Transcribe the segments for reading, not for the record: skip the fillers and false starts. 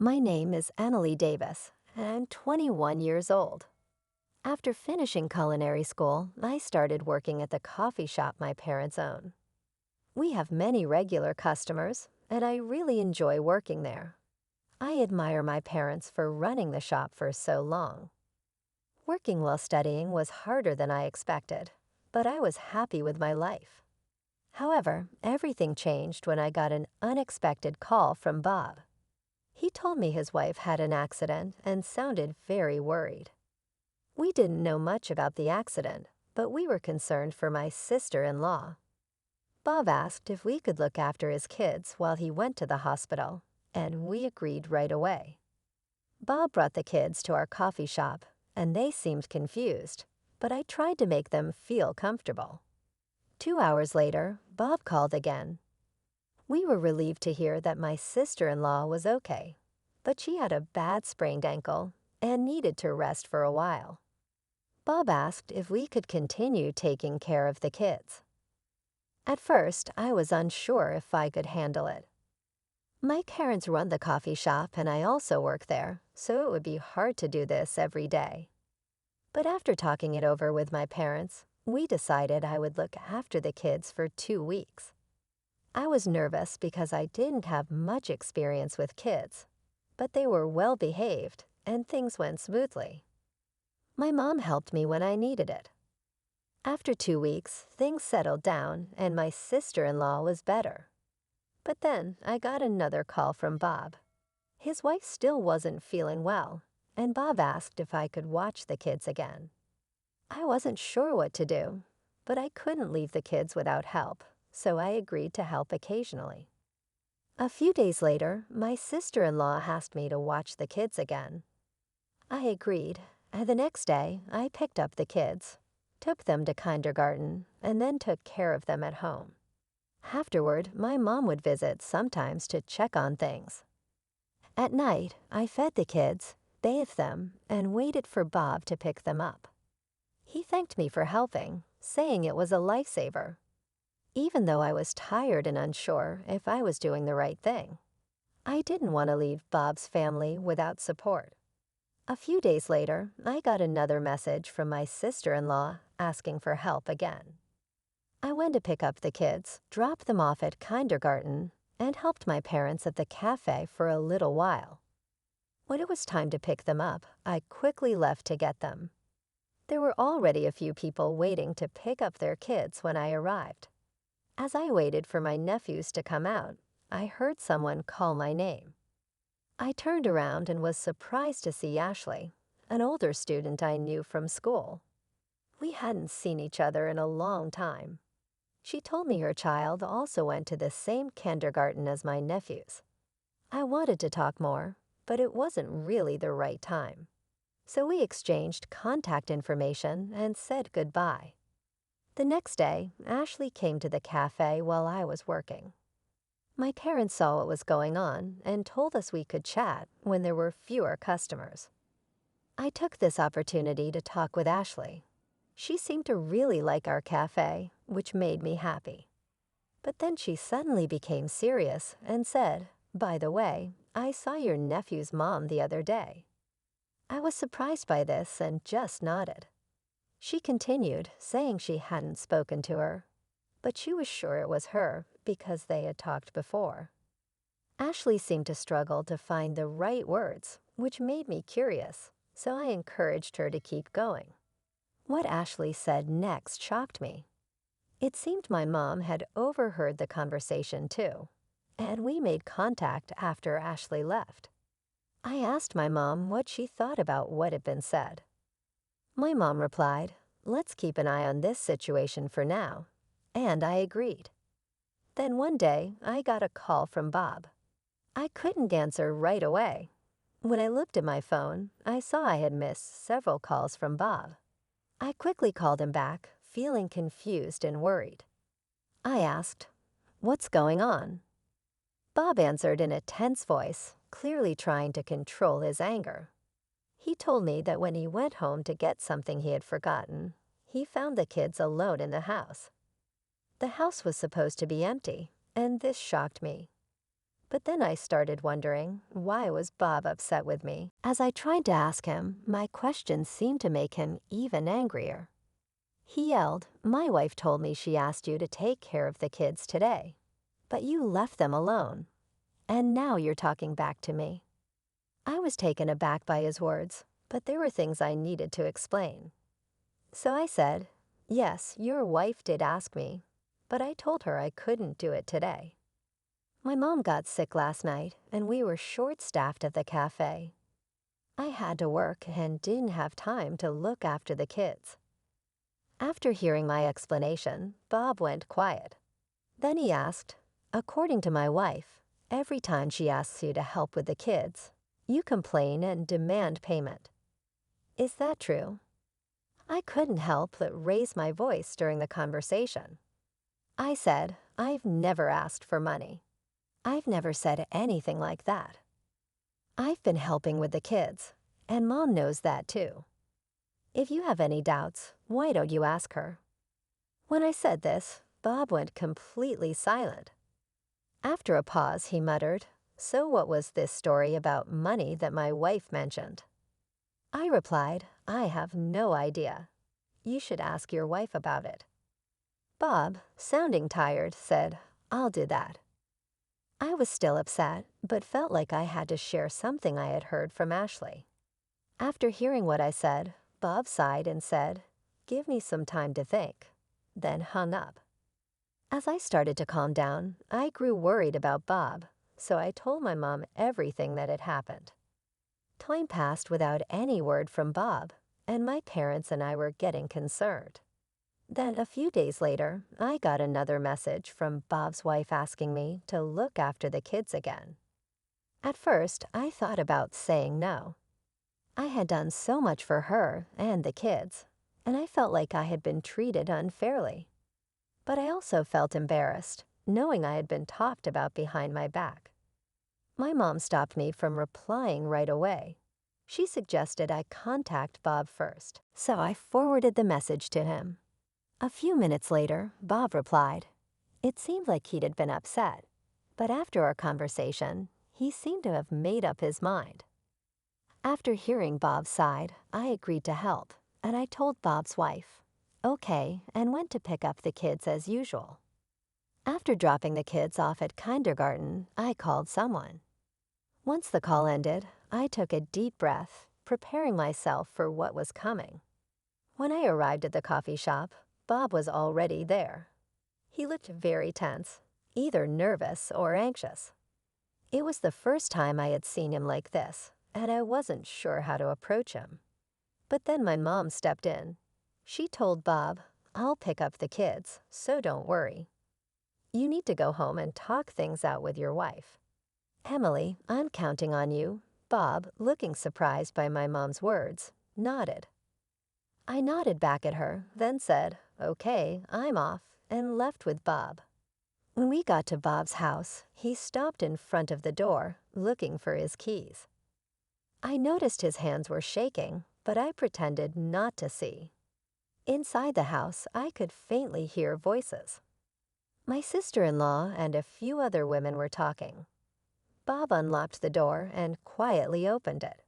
My name is Annalie Davis, and I'm 21 years old. After finishing culinary school, I started working at the coffee shop my parents own. We have many regular customers, and I really enjoy working there. I admire my parents for running the shop for so long. Working while studying was harder than I expected, but I was happy with my life. However, everything changed when I got an unexpected call from Bob. He told me his wife had an accident and sounded very worried. We didn't know much about the accident, but we were concerned for my sister-in-law. Bob asked if we could look after his kids while he went to the hospital, and we agreed right away. Bob brought the kids to our coffee shop, and they seemed confused, but I tried to make them feel comfortable. 2 hours later, Bob called again. We were relieved to hear that my sister-in-law was okay, but she had a bad sprained ankle and needed to rest for a while. Bob asked if we could continue taking care of the kids. At first, I was unsure if I could handle it. My parents run the coffee shop and I also work there, so it would be hard to do this every day. But after talking it over with my parents, we decided I would look after the kids for 2 weeks. I was nervous because I didn't have much experience with kids, but they were well behaved and things went smoothly. My mom helped me when I needed it. After 2 weeks, things settled down and my sister-in-law was better. But then I got another call from Bob. His wife still wasn't feeling well, and Bob asked if I could watch the kids again. I wasn't sure what to do, but I couldn't leave the kids without help, so I agreed to help occasionally. A few days later, my sister-in-law asked me to watch the kids again. I agreed, and the next day I picked up the kids, took them to kindergarten, and then took care of them at home. Afterward, my mom would visit sometimes to check on things. At night, I fed the kids, bathed them, and waited for Bob to pick them up. He thanked me for helping, saying it was a lifesaver, even though I was tired and unsure if I was doing the right thing. I didn't want to leave Bob's family without support. A few days later, I got another message from my sister-in-law asking for help again. I went to pick up the kids, dropped them off at kindergarten, and helped my parents at the cafe for a little while. When it was time to pick them up, I quickly left to get them. There were already a few people waiting to pick up their kids when I arrived. As I waited for my nephews to come out, I heard someone call my name. I turned around and was surprised to see Ashley, an older student I knew from school. We hadn't seen each other in a long time. She told me her child also went to the same kindergarten as my nephews. I wanted to talk more, but it wasn't really the right time. So we exchanged contact information and said goodbye. The next day, Ashley came to the cafe while I was working. My parents saw what was going on and told us we could chat when there were fewer customers. I took this opportunity to talk with Ashley. She seemed to really like our cafe, which made me happy. But then she suddenly became serious and said, "By the way, I saw your nephew's mom the other day." I was surprised by this and just nodded. She continued, saying she hadn't spoken to her, but she was sure it was her because they had talked before. Ashley seemed to struggle to find the right words, which made me curious, so I encouraged her to keep going. What Ashley said next shocked me. It seemed my mom had overheard the conversation too, and we made contact after Ashley left. I asked my mom what she thought about what had been said. My mom replied, "Let's keep an eye on this situation for now," and I agreed. Then one day, I got a call from Bob. I couldn't answer right away. When I looked at my phone, I saw I had missed several calls from Bob. I quickly called him back, feeling confused and worried. I asked, "What's going on?" Bob answered in a tense voice, clearly trying to control his anger. He told me that when he went home to get something he had forgotten, he found the kids alone in the house. The house was supposed to be empty, and this shocked me. But then I started wondering, why was Bob upset with me? As I tried to ask him, my questions seemed to make him even angrier. He yelled, "My wife told me she asked you to take care of the kids today, but you left them alone, and now you're talking back to me." I was taken aback by his words, but there were things I needed to explain. So I said, "Yes, your wife did ask me, but I told her I couldn't do it today. My mom got sick last night, and we were short-staffed at the cafe. I had to work and didn't have time to look after the kids." After hearing my explanation, Bob went quiet. Then he asked, "According to my wife, every time she asks you to help with the kids, you complain and demand payment. Is that true?" I couldn't help but raise my voice during the conversation. I said, "I've never asked for money. I've never said anything like that. I've been helping with the kids, and Mom knows that too. If you have any doubts, why don't you ask her?" When I said this, Bob went completely silent. After a pause, he muttered, "So what was this story about money that my wife mentioned?" I replied, "I have no idea. You should ask your wife about it." Bob, sounding tired, said, "I'll do that." I was still upset, but felt like I had to share something I had heard from Ashley. After hearing what I said, Bob sighed and said, "Give me some time to think," then hung up. As I started to calm down, I grew worried about Bob, so I told my mom everything that had happened. Time passed without any word from Bob, and my parents and I were getting concerned. Then a few days later, I got another message from Bob's wife asking me to look after the kids again. At first, I thought about saying no. I had done so much for her and the kids, and I felt like I had been treated unfairly. But I also felt embarrassed, knowing I had been talked about behind my back. My mom stopped me from replying right away. She suggested I contact Bob first, so I forwarded the message to him. A few minutes later, Bob replied. It seemed like he'd been upset, but after our conversation, he seemed to have made up his mind. After hearing Bob's side, I agreed to help, and I told Bob's wife, "Okay," and went to pick up the kids as usual. After dropping the kids off at kindergarten, I called someone. Once the call ended, I took a deep breath, preparing myself for what was coming. When I arrived at the coffee shop, Bob was already there. He looked very tense, either nervous or anxious. It was the first time I had seen him like this, and I wasn't sure how to approach him. But then my mom stepped in. She told Bob, "I'll pick up the kids, so don't worry. You need to go home and talk things out with your wife." "Emily, I'm counting on you." Bob, looking surprised by my mom's words, nodded. I nodded back at her, then said, "Okay, I'm off," and left with Bob. When we got to Bob's house, he stopped in front of the door, looking for his keys. I noticed his hands were shaking, but I pretended not to see. Inside the house, I could faintly hear voices. My sister-in-law and a few other women were talking. Bob unlocked the door and quietly opened it.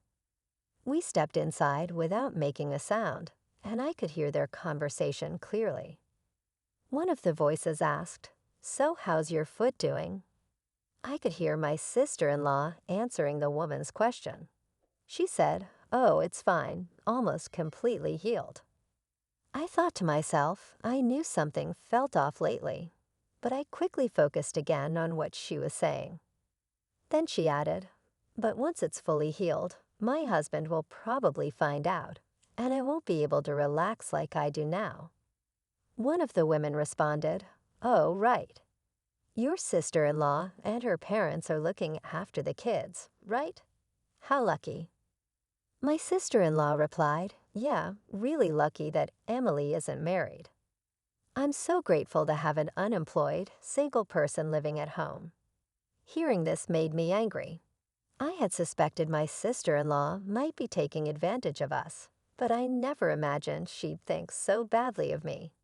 We stepped inside without making a sound, and I could hear their conversation clearly. One of the voices asked, "So how's your foot doing?" I could hear my sister-in-law answering the woman's question. She said, "Oh, it's fine, almost completely healed." I thought to myself, I knew something felt off lately, but I quickly focused again on what she was saying. Then she added, "But once it's fully healed, my husband will probably find out, and I won't be able to relax like I do now." One of the women responded, "Oh, right. Your sister-in-law and her parents are looking after the kids, right? How lucky." My sister-in-law replied, "Yeah, really lucky that Emily isn't married. I'm so grateful to have an unemployed, single person living at home." Hearing this made me angry. I had suspected my sister-in-law might be taking advantage of us, but I never imagined she'd think so badly of me.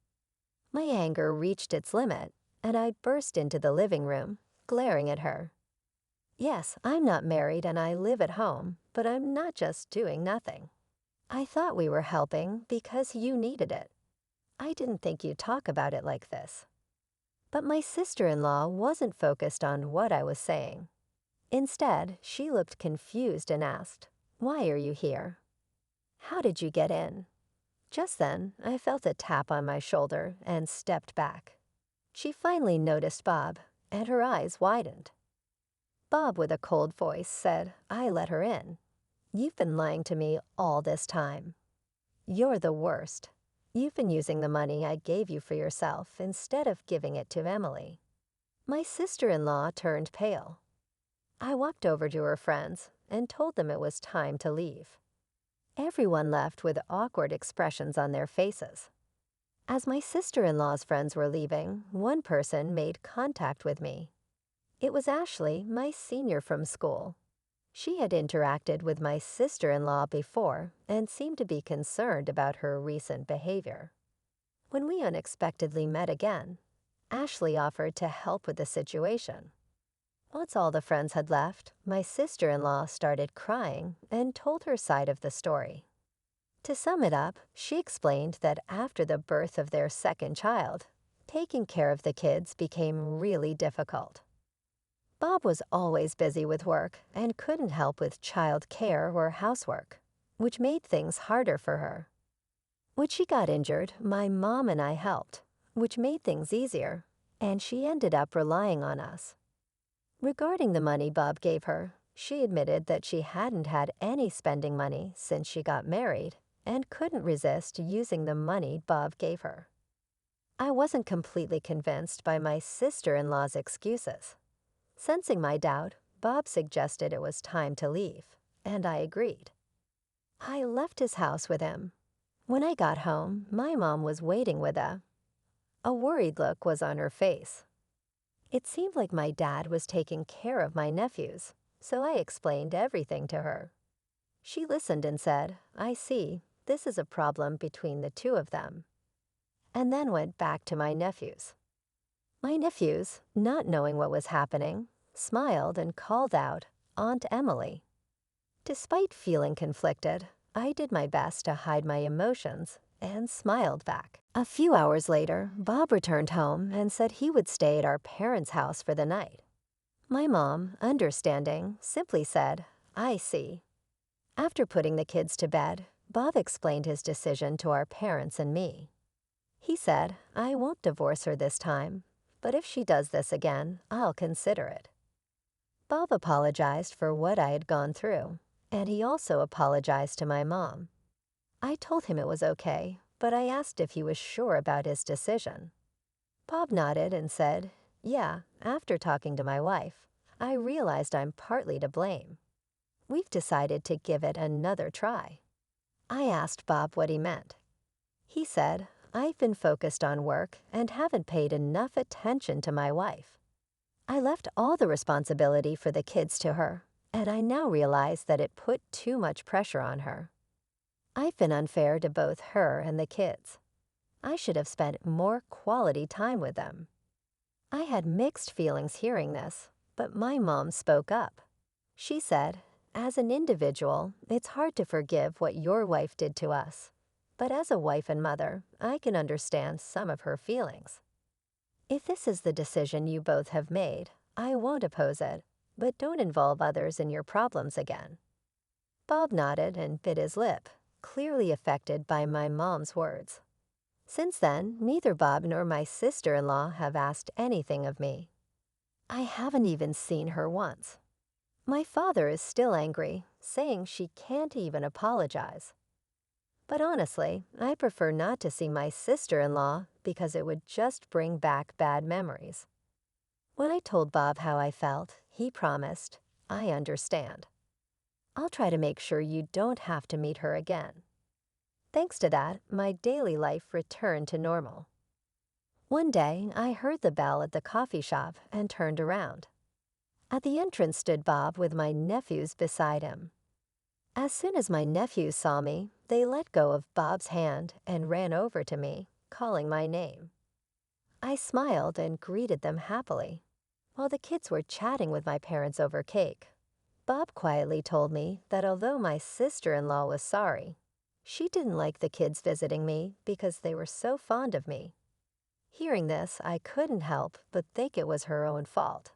My anger reached its limit, and I burst into the living room, glaring at her. Yes, I'm not married and I live at home, but I'm not just doing nothing. I thought we were helping because you needed it. I didn't think you'd talk about it like this. But my sister-in-law wasn't focused on what I was saying. Instead, she looked confused and asked, "Why are you here? How did you get in?" Just then, I felt a tap on my shoulder and stepped back. She finally noticed Bob, and her eyes widened. Bob, with a cold voice, said, "I let her in. You've been lying to me all this time. You're the worst. You've been using the money I gave you for yourself instead of giving it to Emily." My sister-in-law turned pale. I walked over to her friends and told them it was time to leave. Everyone left with awkward expressions on their faces. As my sister-in-law's friends were leaving, one person made contact with me. It was Ashley, my senior from school. She had interacted with my sister-in-law before and seemed to be concerned about her recent behavior. When we unexpectedly met again, Ashley offered to help with the situation. Once all the friends had left, my sister-in-law started crying and told her side of the story. To sum it up, she explained that after the birth of their second child, taking care of the kids became really difficult. Bob was always busy with work and couldn't help with child care or housework, which made things harder for her. When she got injured, my mom and I helped, which made things easier, and she ended up relying on us. Regarding the money Bob gave her, she admitted that she hadn't had any spending money since she got married and couldn't resist using the money Bob gave her. I wasn't completely convinced by my sister-in-law's excuses. Sensing my doubt, Bob suggested it was time to leave, and I agreed. I left his house with him. When I got home, my mom was waiting with a worried look was on her face. It seemed like my dad was taking care of my nephews, so I explained everything to her. She listened and said, "I see, this is a problem between the two of them," and then went back to my nephews. My nephews, not knowing what was happening, smiled and called out, "Aunt Emily." Despite feeling conflicted, I did my best to hide my emotions and smiled back. A few hours later, Bob returned home and said he would stay at our parents' house for the night. My mom, understanding, simply said, "I see." After putting the kids to bed, Bob explained his decision to our parents and me. He said, "I won't divorce her this time, but if she does this again, I'll consider it." Bob apologized for what I had gone through, and he also apologized to my mom. I told him it was okay, but I asked if he was sure about his decision. Bob nodded and said, "Yeah, after talking to my wife, I realized I'm partly to blame. We've decided to give it another try." I asked Bob what he meant. He said, "I've been focused on work and haven't paid enough attention to my wife. I left all the responsibility for the kids to her, and I now realize that it put too much pressure on her. I've been unfair to both her and the kids. I should have spent more quality time with them." I had mixed feelings hearing this, but my mom spoke up. She said, "As an individual, it's hard to forgive what your wife did to us. But as a wife and mother, I can understand some of her feelings. If this is the decision you both have made, I won't oppose it, but don't involve others in your problems again." Bob nodded and bit his lip, clearly affected by my mom's words. Since then, neither Bob nor my sister-in-law have asked anything of me. I haven't even seen her once. My father is still angry, saying she can't even apologize. But honestly, I prefer not to see my sister-in-law because it would just bring back bad memories. When I told Bob how I felt, he promised, "I understand. I'll try to make sure you don't have to meet her again." Thanks to that, my daily life returned to normal. One day, I heard the bell at the coffee shop and turned around. At the entrance stood Bob with my nephews beside him. As soon as my nephews saw me, they let go of Bob's hand and ran over to me, calling my name. I smiled and greeted them happily. While the kids were chatting with my parents over cake, Bob quietly told me that although my sister-in-law was sorry, she didn't like the kids visiting me because they were so fond of me. Hearing this, I couldn't help but think it was her own fault.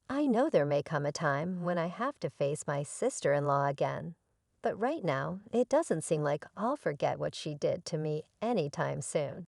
I know there may come a time when I have to face my sister-in-law again, but right now, it doesn't seem like I'll forget what she did to me anytime soon.